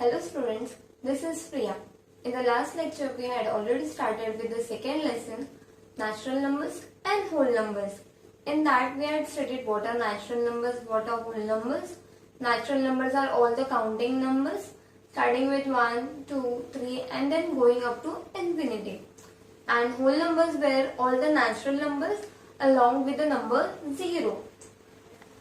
Hello students, this is Priya. In the last lecture we had already started with the second lesson, natural numbers and whole numbers. In that we had studied what are natural numbers, what are whole numbers. Natural numbers are all the counting numbers starting with 1, 2, 3 and then going up to infinity. And whole numbers were all the natural numbers along with the number 0.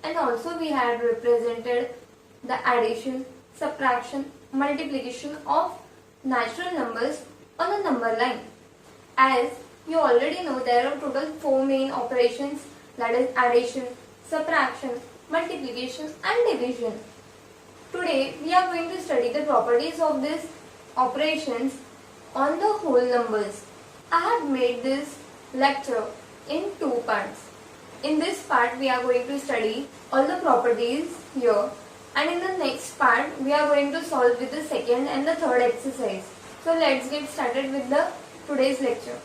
And also we had represented the addition, subtraction, multiplication of natural numbers on a number line. As you already know, there are total 4 main operations, that is addition, subtraction, multiplication and division. Today we are going to study the properties of these operations on the whole numbers. I have made this lecture in 2 parts. In this part we are going to study all the properties here, and in the next part we are going to solve with the second and the third exercise. So let's get started with the today's lecture.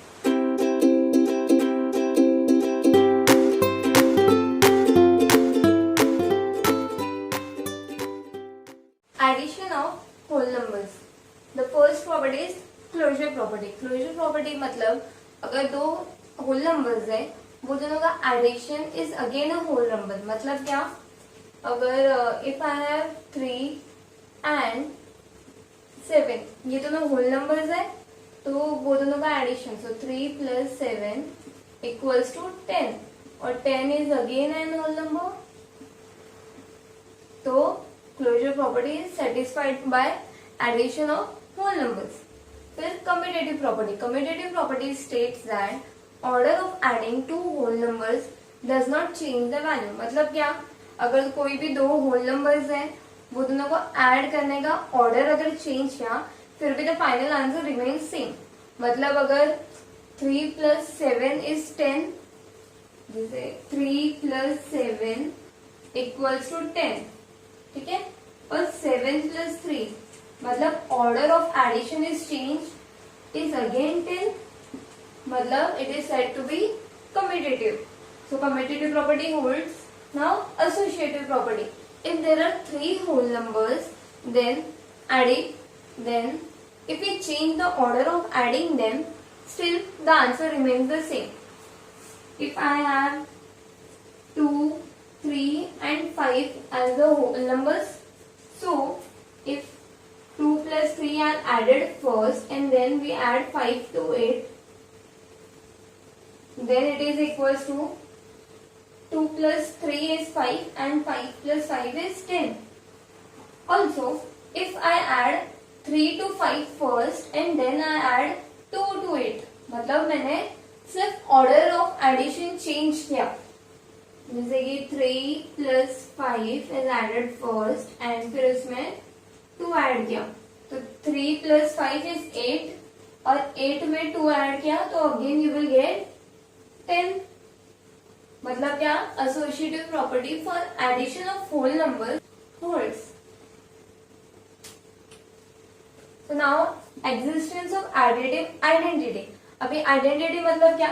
Addition of whole numbers. The first property is closure property. Closure property मतलब अगर दो whole numbers है, वो दोनों का addition is again a whole number. मतलब क्या? अगर if I have 3 and 7, ये दोनों whole numbers है, तो वो दोनों का addition, so 3 plus 7 equals to 10 और 10 is again an whole number. तो closure property is satisfied by addition of whole numbers. फिर commutative property. Commutative property states that order of adding two whole numbers does not change the value. मतलब क्या? अगर कोई भी दो whole numbers हैं, वो दोनों को add करने का order अगर change किया, फिर भी the final answer remains same. मतलब अगर 3 plus 7 is 10, जैसे 3 plus 7 equals to 10, ठीक है? और 7 plus 3 मतलब order of addition is changed is again 10, मतलब it is said to be commutative. So commutative property holds. Now associative property. If there are 3 whole numbers, then add it. Then if we change the order of adding them, still the answer remains the same. If I have 2, 3 and 5 as the whole numbers, so if 2 plus 3 are added first and then we add 5 to it, then it is equals to 2 plus 3 is 5 and 5 plus 5 is 10. Also, if I add 3 to 5 first and then I add 2 to it, मतलब मैंने सिर्फ order of addition change किया. जैसे कि 3 plus 5 is added first and फिर उसमें 2 add किया. तो 3 plus 5 is 8 और 8 में 2 add किया तो again you will get 10. मतलब क्या? Associative property for addition of whole numbers holds. So now existence of additive identity. अभी identity मतलब क्या?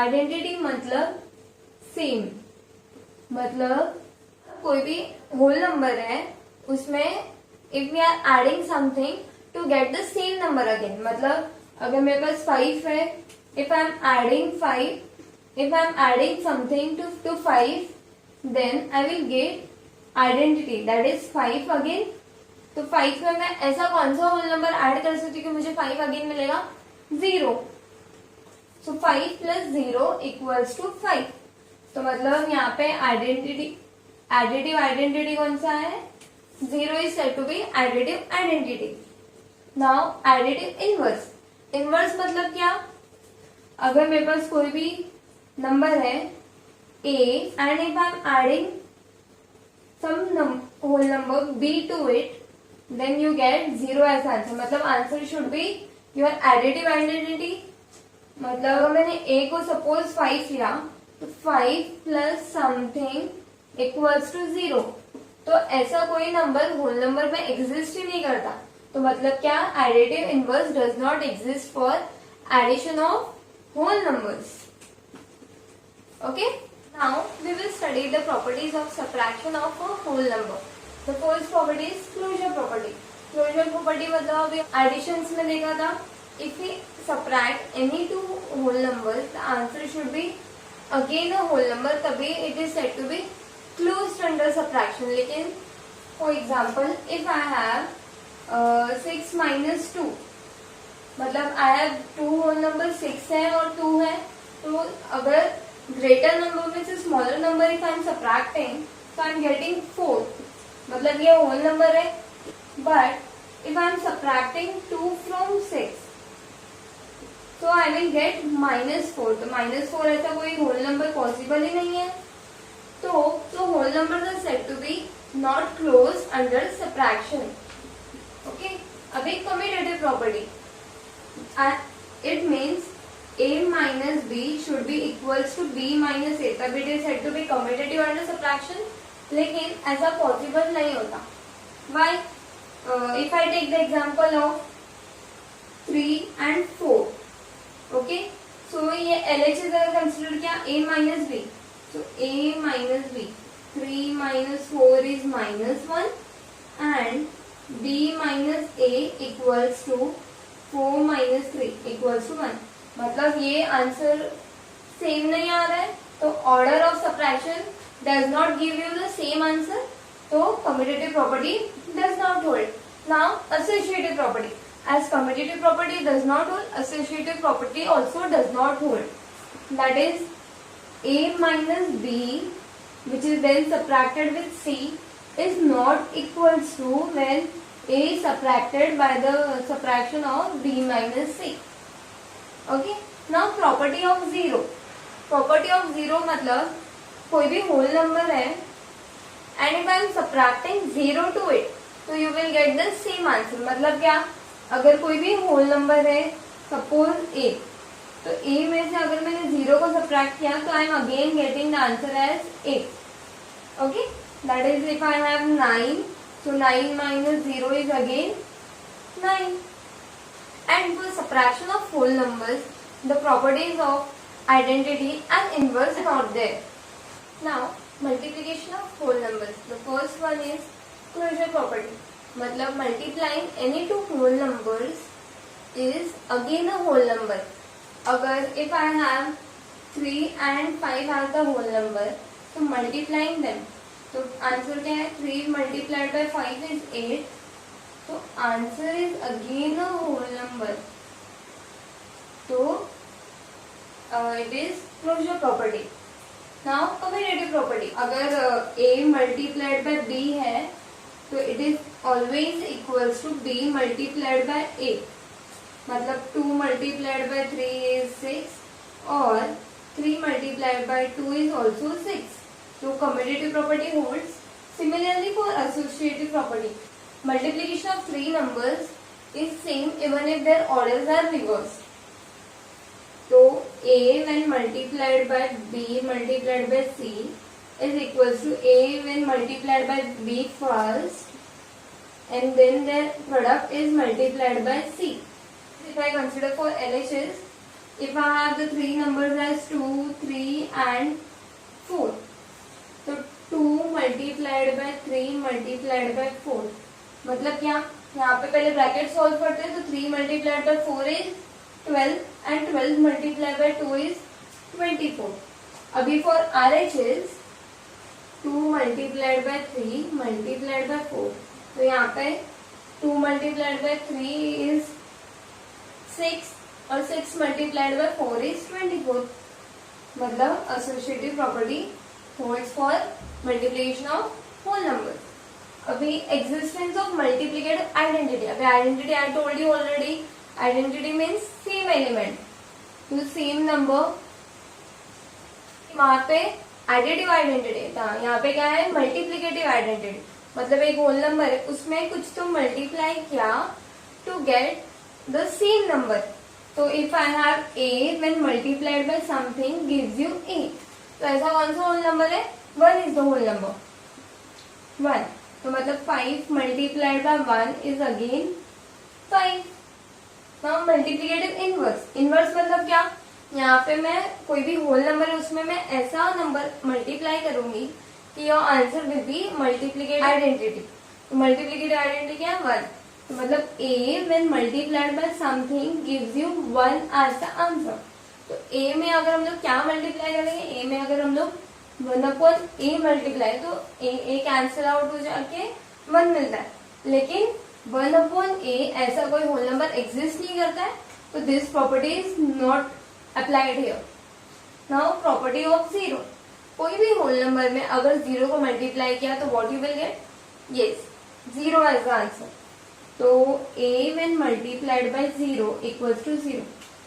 Identity मतलब same. मतलब कोई भी whole number है, उसमें if we are adding something to get the same number again, मतलब अगर मेरे पास 5 है, if I am adding 5, if I am adding something to 5, then I will get identity, that is 5 again. तो 5 में मैं ऐसा कौन सा होल नंबर ऐड कर सकती हूँ कि मुझे 5 अगेन मिलेगा? 0. So 5 plus 0 equals to 5. तो मतलब यहाँ पे additive identity कौन सा है? 0 is said to be additive identity. Now additive inverse. Inverse मतलब क्या? अगर मेरे पास कोई भी नंबर है a and if I am adding some whole number b to it, then you get 0 as answer. मतलब answer should be your additive identity. मतलब अगर मैंने a को suppose 5 लिया, तो 5 plus something equals to 0. तो ऐसा कोई नंबर होल नंबर में एग्जिस्ट ही नहीं करता. तो मतलब क्या? Additive inverse does not exist for addition of whole numbers. Okay, now we will study the properties of subtraction of a whole number. The first property is closure property. Closure closure property मतलब अभी additions में देखा था, if we subtract any two whole number the answer should be again a whole number, तभी it is said to be closed under subtraction. लेकिन for example if I have 6 minus 2, मतलब I have two whole number 6 है और 2 है, तो अगर greater number में से smaller number if I am subtracting तो आई एम गेटिंग 4, मतलब ये होल नंबर है. But if I am subtracting 2 from 6 तो आई विल गेट -4. तो -4 ऐसा कोई होल नंबर पॉसिबल ही नहीं है, तो whole number are said to be not close under subtraction. Okay, अभी commutative property, it means a minus b should be equals to b minus a, तब it is said to be commutative under subtraction. लेकिन ऐसा possible नहीं होता. Why? If I take the example of 3 and 4, okay, so ये LHS अगर consider किया a minus b, so a minus b, 3 minus 4 is -1 and b minus a equals to 4 minus 3 equals to 1. मतलब ये answer same नहीं आ रहा है, तो order of subtraction does not give you the same answer, तो commutative property does not hold. Now associative property, as commutative property does not hold, associative property also does not hold. That is a minus b which is then subtracted with c is not equals to when a is subtracted by the subtraction of b minus c. Okay, now property of zero. Property of zero मतलब कोई भी whole number है and if I am subtracting 0 to it तो you will get the same answer. मतलब क्या, अगर कोई भी होल नंबर है सपोज a, तो a में से अगर मैंने 0 को सब्ट्रैक्ट किया तो I am again getting the answer as 8. Okay, that is if I have 9, so 9 minus 0 is again 9. And for subtraction of whole numbers, the properties of identity and inverse are not there. Now, multiplication of whole numbers. The first one is closure property. मतलब multiplying any two whole numbers is again a whole number. अगर if I have 3 and 5 as the whole number, so multiplying them, तो answer क्या है, 3 multiplied by 5 is 8. So answer is again a whole number. So it is closure property. Now commutative property. अगर a multiplied by b है तो it is always equals to b multiplied by a. मतलब 2 multiplied by 3 is 6 और 3 multiplied by 2 is also 6. So commutative property holds. Similarly for associative property, multiplication of three numbers is same even if their orders are reversed. So a when multiplied by b multiplied by c is equals to a when multiplied by b first and then their product is multiplied by c. If I consider for LHS, if I have the three numbers as 2, 3 and 4, so 2 multiplied by 3 multiplied by 4, मतलब क्या, यहाँ पे पहले bracket solve करते हैं, तो 3 multiplied by 4 is 12 and 12 multiplied by 2 is 24. अभी for RHS 2 multiplied by 3 multiplied by 4, तो यहाँ पे 2 multiplied by 3 is 6 और 6 multiplied by 4 is 24. मतलब associative property holds for multiplication of whole numbers. अभी existence of multiplicative identity. अभी identity I told you already. Identity means same element. तो same number. वहाँ पे additive identity था. यहाँ पे क्या है, multiplicative identity. मतलब एक whole number है, उसमें कुछ तो multiply किया to get the same number. तो if I have a when multiplied by something gives you a. तो ऐसा कौन सा whole number है? 1 is the whole number. 1. तो मतलब 5 multiplied by 1 is again 5. Now multiplicative inverse. Inverse मतलब क्या? यहाँ पे मैं कोई भी होल नंबर है उसमें मैं ऐसा नंबर मल्टीप्लाई करूंगी कि your answer will be multiplicative identity. Multiplicative identity क्या है? 1. तो मतलब a when multiplied by something gives you 1 as the answer। तो a में अगर हम लोग क्या मल्टीप्लाई करेंगे, a में अगर हम लोग 1/a मल्टीप्लाई, तो a कैंसिल आउट हो जाके 1 मिलता है, लेकिन 1/a ऐसा कोई होल नंबर एग्जिस्ट नहीं करता है, तो this property is not applied here. Now property of zero, कोई भी होल नंबर में अगर जीरो को मल्टीप्लाई किया तो what you will get, yes zero as the answer. तो a when multiplied by 0 equals to 0,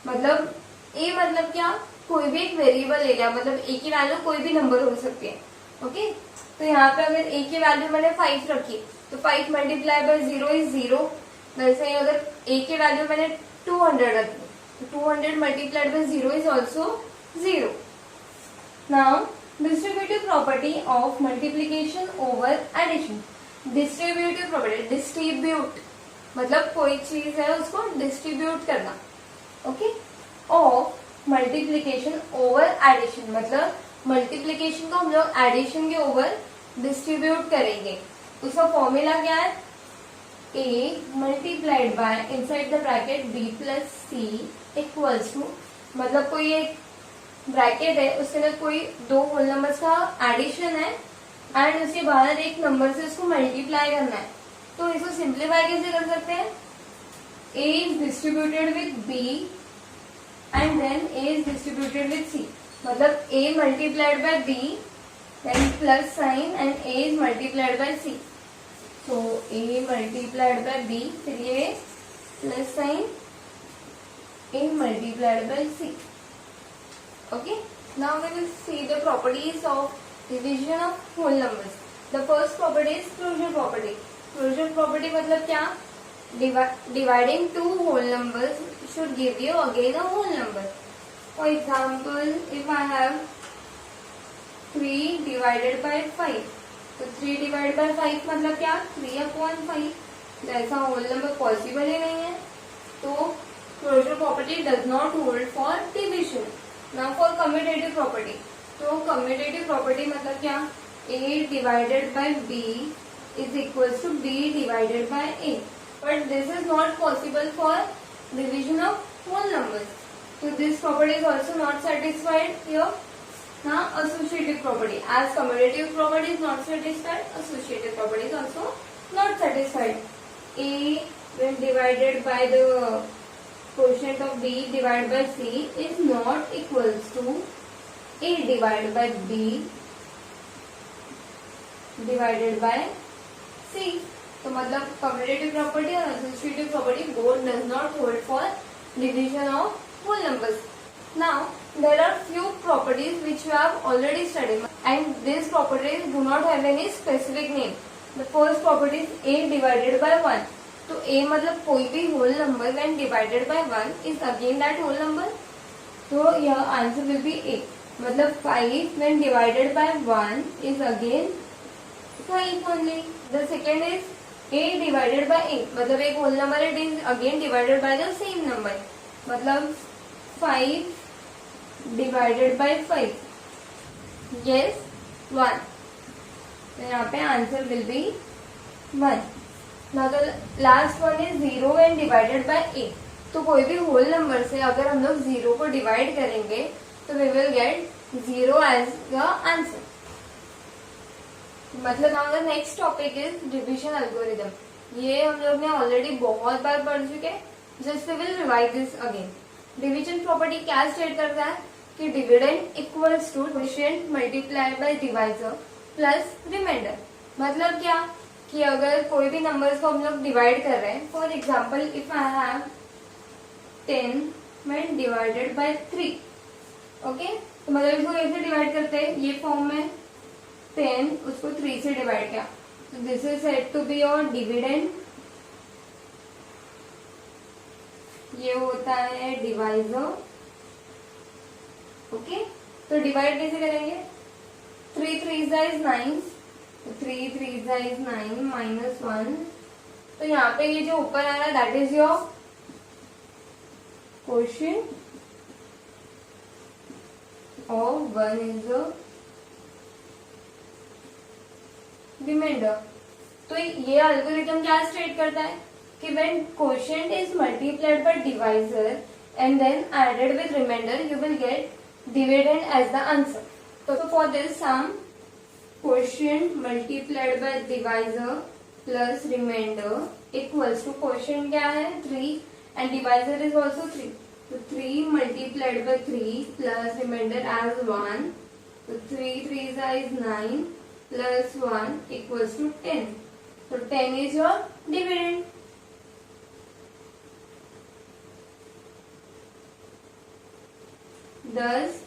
मतलब a मतलब क्या, कोई भी एक वेरिएबल ले लिया, मतलब a की वैल्यू कोई भी नंबर हो सकती है। ओके, तो यहाँ पे अगर a की वैल्यू मैंने 5 रखी तो 5 मल्टीप्लाई बाय 0 इज 0। वैसे ही अगर a की वैल्यू मैंने 200 रखी तो 200 multiplied by 0 is also 0। Now distributive property of multiplication over addition. Distributive property, distribute मतलब कोई चीज है उसको डिस्ट्रीब्यूट करना, okay, of multiplication over addition, मतलब मल्टीप्लीकेशन को हम लोग एडिशन के ओवर डिस्ट्रीब्यूट करेंगे। उसका फॉर्मूला क्या है, a multiplied by inside the bracket b plus c equals to, मतलब कोई एक ब्रैकेट है उसके अंदर कोई दो होल नंबर्स का एडिशन है एंड उसके बाहर एक नंबर से उसको मल्टीप्लाई करना है। तो इसको सिंप्लीफाई कैसे कर सकते हैं, a is distributed with b and then a is distributed with c, मतलब a multiplied by b then plus sign and a is multiplied by c। तो a मल्टीप्लाइड बाय b, फिर ये plus sign a multiplied by c। Okay, now we will see the properties of division of whole numbers. The first property is closure property. Closure property मतलब क्या, dividing two whole numbers should give you again a whole number. For example, if I have 3 divided by 5, तो 3 divided by 5 मतलब क्या, 3/5, तो ऐसा whole number possible ही नहीं है। तो closure property does not hold for division. Now for commutative property, तो commutative property मतलब क्या, a divided by b is equals to b divided by a, but this is not possible for division of whole numbers. So this property is also not satisfied here. Now associative property, as commutative property is not satisfied, associative property is also not satisfied. A when divided by the quotient of b divided by c is not equals to a divided by b divided by c. तो मतलब commutative property और associative property both does not hold for division of whole numbers. Now there are few properties which you have already studied and these properties do not have any specific name. The first property is a divided by 1. तो a मतलब कोई भी whole number when divided by 1 is again that whole number, तो यह answer will be a, मतलब 5 when divided by 1 is again 5 only. The second is a divided by a, मतलब एक whole number it is again divided by the same number, मतलब 5 divided by 5, yes 1, तो यहाँ पे answer will be 1। Now the last one is 0 when divided by a, तो कोई भी whole number से अगर हम लोग 0 को डिवाइड करेंगे तो we will get 0 as the answer। मतलब now the next topic is division algorithm। ये हम लोग ने ऑलरेडी बहुत बार पढ़ चुके हैं, just we will revise this again। Division property क्या स्टेट करता है कि dividend equals to quotient multiplied by divisor plus remainder. मतलब क्या कि अगर कोई भी नंबर्स को हम लोग डिवाइड कर रहे हैं, for example if I have 10 when divided by 3, okay, तो मतलब इसको कैसे डिवाइड करते हैं, ये फॉर्म में 10 उसको 3 से डिवाइड किया, तो this is said to be your dividend, ये होता है डिवाइजर, ओके। तो डिवाइड कैसे करेंगे, 3 3 इज 9, 3 3 इज 9 माइनस 1, तो यहाँ पे ये जो ऊपर आ रहा है दैट इज योर क्वोशिएंट और 1 इज रिमाइंडर। तो ये एल्गोरिथम क्या स्टेट करता है कि when quotient is multiplied by divisor and then added with remainder, you will get dividend as the answer. So for this sum, quotient multiplied by divisor plus remainder equals to quotient क्या है 3 and divisor is also 3. So 3 multiplied by 3 plus remainder as 1. So 3 3s is 9 plus 1 equals to 10. So 10 is your dividend. Thus,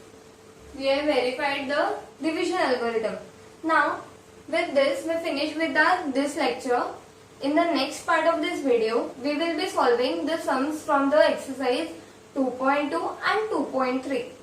we have verified the division algorithm. Now, with this, we finish with this lecture. In the next part of this video, we will be solving the sums from the exercise 2.2 and 2.3.